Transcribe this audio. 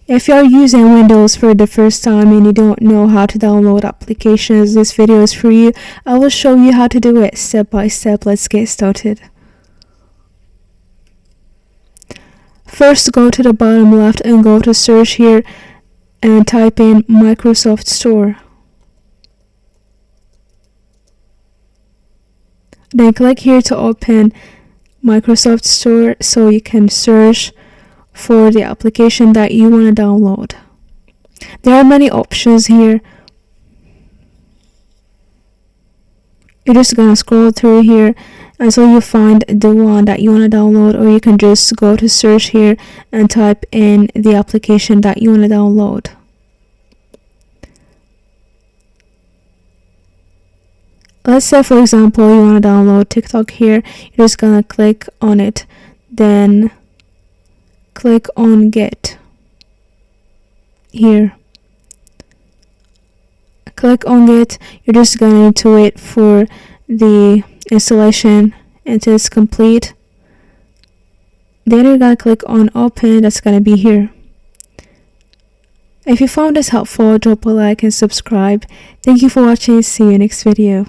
If you are using Windows for the first time and you don't know how to download applications, this video is for you. I will show you how to do it step by step. Let's get started. First, go to the bottom left and go to search here and type in Microsoft Store. Then click here to open Microsoft Store so you can search for the application that you want to download. There are many options here. You're just gonna scroll through here until you find the one that you want to download, or you can just go to search here and type in the application that you want to download. Let's say, for example, you want to download TikTok here. You're just gonna click on it, then click on Get here. Click on Get. You're just gonna need to wait for the installation until it's complete. Then you're gonna click on Open. That's gonna be here. If you found this helpful, drop a like and subscribe. Thank you for watching. See you next video.